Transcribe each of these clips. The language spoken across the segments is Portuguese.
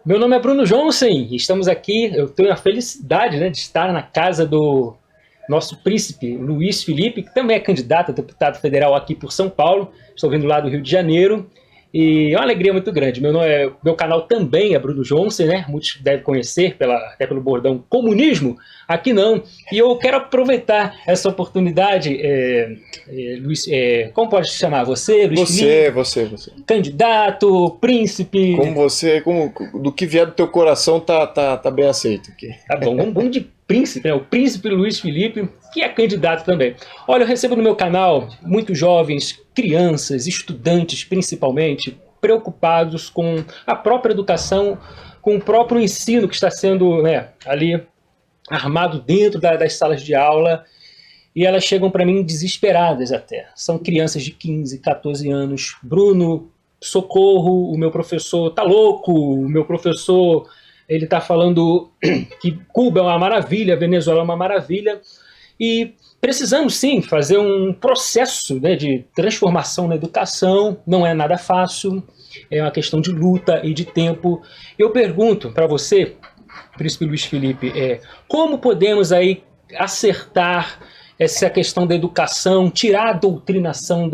Meu nome é Bruno Johnson e estamos aqui. Eu tenho a felicidade, né, de estar na casa do nosso príncipe Luiz Felipe, que também é candidato a deputado federal aqui por São Paulo. Estou vindo lá do Rio de Janeiro e é uma alegria muito grande. Meu canal também é Bruno Johnson, né? Muitos devem conhecer até pelo bordão comunismo. Aqui não. E eu quero aproveitar essa oportunidade, Luiz, como pode se chamar? Você, Luiz Felipe? Você. Candidato, príncipe. Como você, do que vier do teu coração tá bem aceito aqui. Tá bom, vamos de príncipe, né? O príncipe Luiz Felipe, que é candidato também. Olha, eu recebo no meu canal muitos jovens, crianças, estudantes principalmente, preocupados com a própria educação, com o próprio ensino que está sendo, né, ali armado dentro das salas de aula, e elas chegam para mim desesperadas até. São crianças de 15, 14 anos. Bruno, socorro, o meu professor tá louco, o meu professor ele está falando que Cuba é uma maravilha, Venezuela é uma maravilha, e precisamos sim fazer um processo, né, de transformação na educação. Não é nada fácil, é uma questão de luta e de tempo. Eu pergunto para você, Príncipe Luiz Felipe, como podemos aí acertar essa questão da educação, tirar a doutrinação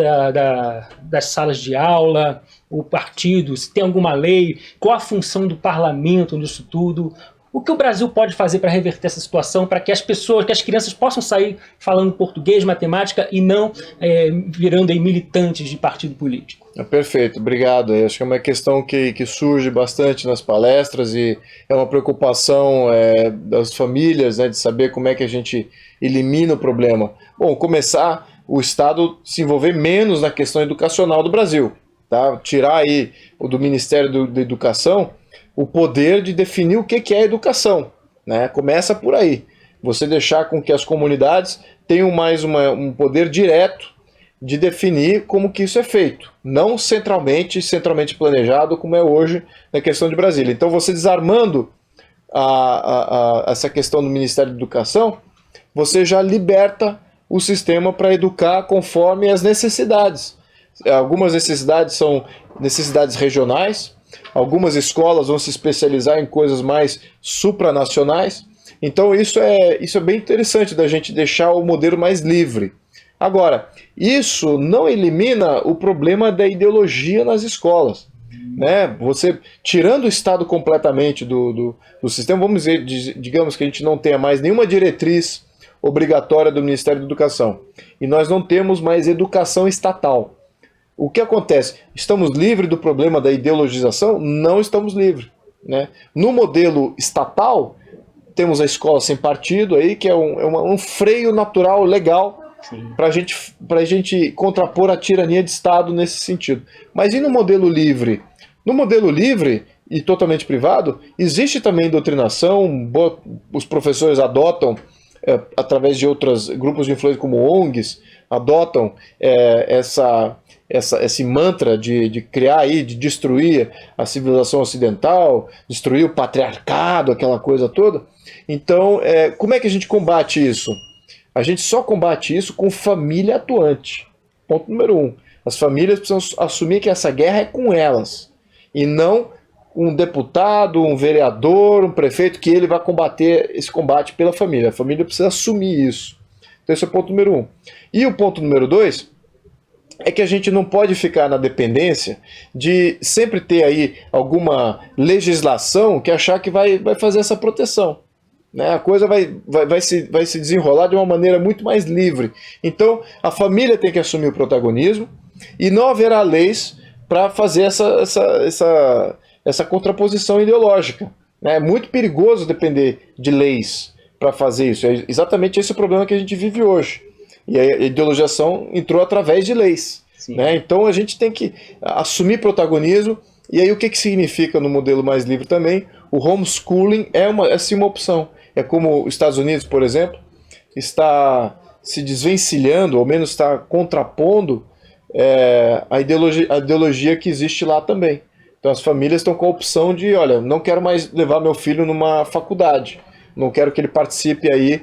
das salas de aula, o partido, se tem alguma lei, qual a função do parlamento nisso tudo, o que o Brasil pode fazer para reverter essa situação, para que as pessoas, que as crianças possam sair falando português, matemática e não virando aí militantes de partido político. Perfeito, obrigado. Eu acho que é uma questão que surge bastante nas palestras e é uma preocupação das famílias, né, de saber como é que a gente elimina o problema. Bom, começar o Estado se envolver menos na questão educacional do Brasil, tá? Tirar aí do Ministério da Educação o poder de definir o que é educação, né? Começa por aí. Você deixar com que as comunidades tenham mais um poder direto de definir como que isso é feito, não centralmente planejado como é hoje na questão de Brasília. Então você desarmando essa questão do Ministério da Educação, você já liberta o sistema para educar conforme as necessidades. Algumas necessidades são necessidades regionais, algumas escolas vão se especializar em coisas mais supranacionais. Então isso é bem interessante da gente deixar o modelo mais livre. Agora, isso não elimina o problema da ideologia nas escolas, né? Você tirando o Estado completamente do sistema, vamos dizer, digamos que a gente não tenha mais nenhuma diretriz obrigatória do Ministério da Educação e nós não temos mais educação estatal. O que acontece? Estamos livres do problema da ideologização? Não estamos livres, né? No modelo estatal, temos a escola sem partido, aí, que é um freio natural, legal, para a gente contrapor a tirania de Estado nesse sentido. Mas e no modelo livre? No modelo livre e totalmente privado, existe também doutrinação, os professores adotam, através de outros grupos de influência como ONGs, adotam esse mantra de criar aí, de destruir a civilização ocidental, destruir o patriarcado, aquela coisa toda. Então, como é que a gente combate isso? A gente só combate isso com família atuante. Ponto número 1. As famílias precisam assumir que essa guerra é com elas, e não um deputado, um vereador, um prefeito, que ele vai combater esse combate pela família. A família precisa assumir isso. Então esse é o ponto número 1. E o ponto número 2 é que a gente não pode ficar na dependência de sempre ter aí alguma legislação que achar que vai fazer essa proteção, né? A coisa vai se desenrolar de uma maneira muito mais livre. Então a família tem que assumir o protagonismo e não haverá leis para fazer essa contraposição ideológica. É muito perigoso depender de leis para fazer isso. É exatamente esse o problema que a gente vive hoje. E a ideologização entrou através de leis, né? Então a gente tem que assumir protagonismo. E aí o que significa no modelo mais livre também? O homeschooling é sim uma opção. É como os Estados Unidos, por exemplo, está se desvencilhando, ou menos está contrapondo a ideologia que existe lá também. Então as famílias estão com a opção de, olha, não quero mais levar meu filho numa faculdade, não quero que ele participe aí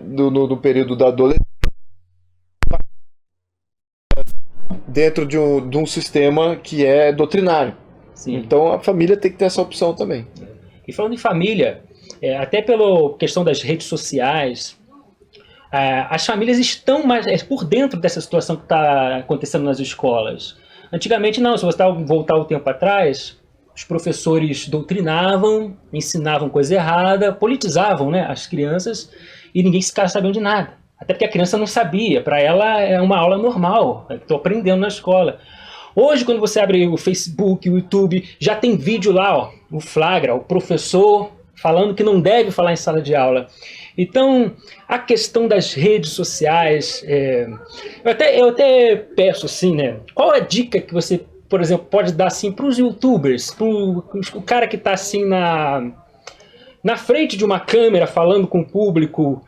do período da adolescência dentro de um sistema que é doutrinário. Sim. Então a família tem que ter essa opção também. E falando em família, até pela questão das redes sociais, as famílias estão mais por dentro dessa situação que está acontecendo nas escolas. Antigamente não, se você voltar o tempo atrás, os professores doutrinavam, ensinavam coisa errada, politizavam, né, as crianças e ninguém ficava sabendo de nada. Até porque a criança não sabia, para ela é uma aula normal, estou aprendendo na escola. Hoje, quando você abre o Facebook, o YouTube, já tem vídeo lá, ó, o flagra, o professor falando que não deve falar em sala de aula. Então, a questão das redes sociais, eu até peço assim, né? Qual a dica que você, por exemplo, pode dar assim, para os YouTubers, para o cara que está assim na frente de uma câmera falando com o público,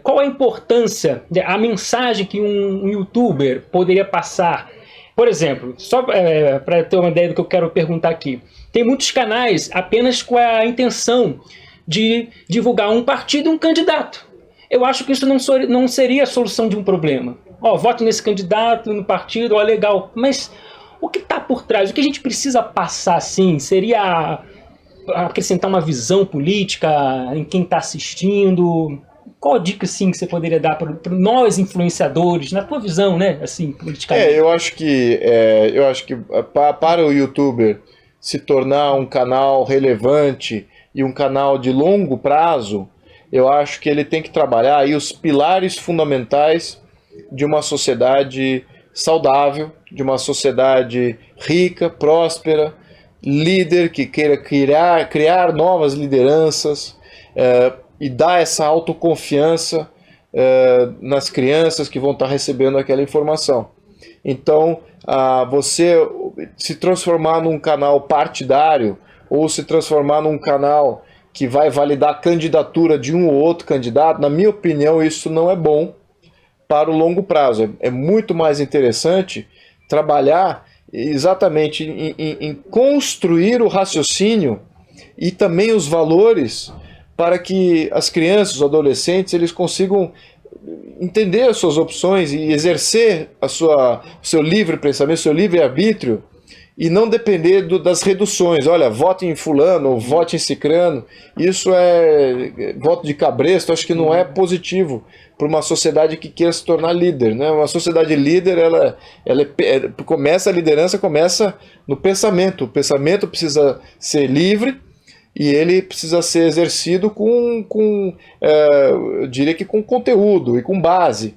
qual a importância, a mensagem que um YouTuber poderia passar? Por exemplo, só para ter uma ideia do que eu quero perguntar aqui, tem muitos canais apenas com a intenção de divulgar um partido e um candidato. Eu acho que isso não seria a solução de um problema. Ó, voto nesse candidato, no partido, ó, legal. Mas o que está por trás? O que a gente precisa passar, assim, seria acrescentar uma visão política em quem está assistindo? Qual a dica, assim, que você poderia dar para nós influenciadores, na tua visão, né, assim, politicamente? Eu acho que para o YouTuber se tornar um canal relevante e um canal de longo prazo, eu acho que ele tem que trabalhar aí os pilares fundamentais de uma sociedade saudável, de uma sociedade rica, próspera, líder que queira criar novas lideranças e dar essa autoconfiança nas crianças que vão estar recebendo aquela informação. Então, você se transformar num canal partidário ou se transformar num canal que vai validar a candidatura de um ou outro candidato, na minha opinião, isso não é bom para o longo prazo. É muito mais interessante trabalhar exatamente em construir o raciocínio e também os valores para que as crianças, os adolescentes, eles consigam entender as suas opções e exercer o seu livre pensamento, seu livre arbítrio, e não depender das reduções. Olha, vote em fulano ou vote em cicrano. Isso é voto de cabresto, acho que não é positivo para uma sociedade que queira se tornar líder, né? Uma sociedade líder, a liderança começa no pensamento. O pensamento precisa ser livre e ele precisa ser exercido eu diria que com conteúdo e com base.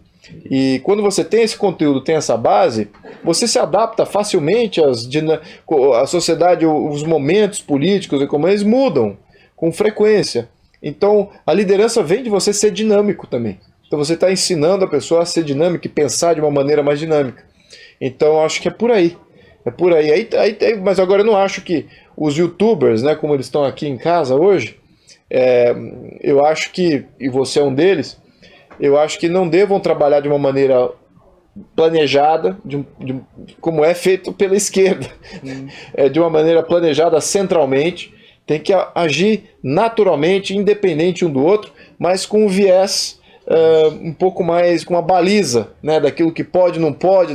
E quando você tem esse conteúdo, tem essa base, você se adapta facilmente à sociedade, os momentos políticos e como eles mudam com frequência. Então, a liderança vem de você ser dinâmico também. Então, você está ensinando a pessoa a ser dinâmica e pensar de uma maneira mais dinâmica. Então, acho que é por aí. É por aí. Mas agora eu não acho que os YouTubers, né, como eles estão aqui em casa hoje, eu acho que, e você é um deles, eu acho que não devam trabalhar de uma maneira planejada, como é feito pela esquerda, de uma maneira planejada centralmente, tem que agir naturalmente, independente um do outro, mas com um viés um pouco mais, com uma baliza, né, daquilo que pode, não pode,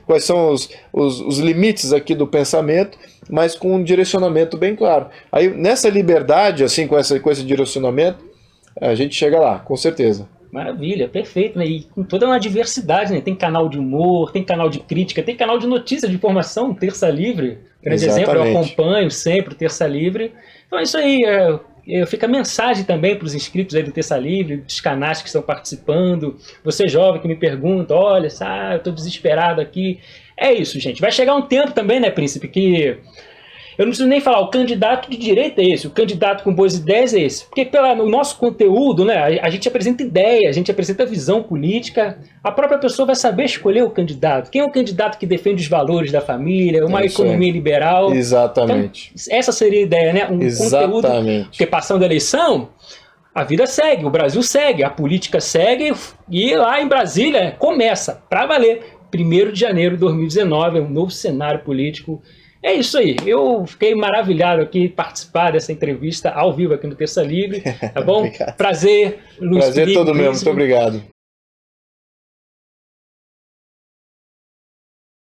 quais são os limites aqui do pensamento, mas com um direcionamento bem claro. Aí nessa liberdade, assim, com esse direcionamento, a gente chega lá, com certeza. Maravilha, perfeito, né? E com toda uma diversidade, né? Tem canal de humor, tem canal de crítica, tem canal de notícia, de informação, Terça Livre. Grande exemplo, eu acompanho sempre o Terça Livre. Então é isso aí, fica a mensagem também para os inscritos aí do Terça Livre, dos canais que estão participando. Você jovem que me pergunta, olha, eu estou desesperado aqui. É isso, gente. Vai chegar um tempo também, né, Príncipe, que eu não preciso nem falar, o candidato de direita é esse, o candidato com boas ideias é esse. Porque no nosso conteúdo, né, a gente apresenta ideia, a gente apresenta visão política, a própria pessoa vai saber escolher o candidato. Quem é o candidato que defende os valores da família, uma economia liberal. Exatamente. Então, essa seria a ideia, né? Conteúdo, porque passando a eleição, a vida segue, o Brasil segue, a política segue, e lá em Brasília começa, para valer, 1º de janeiro de 2019, um novo cenário político. É isso aí, eu fiquei maravilhado aqui participar dessa entrevista ao vivo aqui no Terça Livre, tá bom? Prazer, Luiz Prazer Felipe, todo meu, muito obrigado.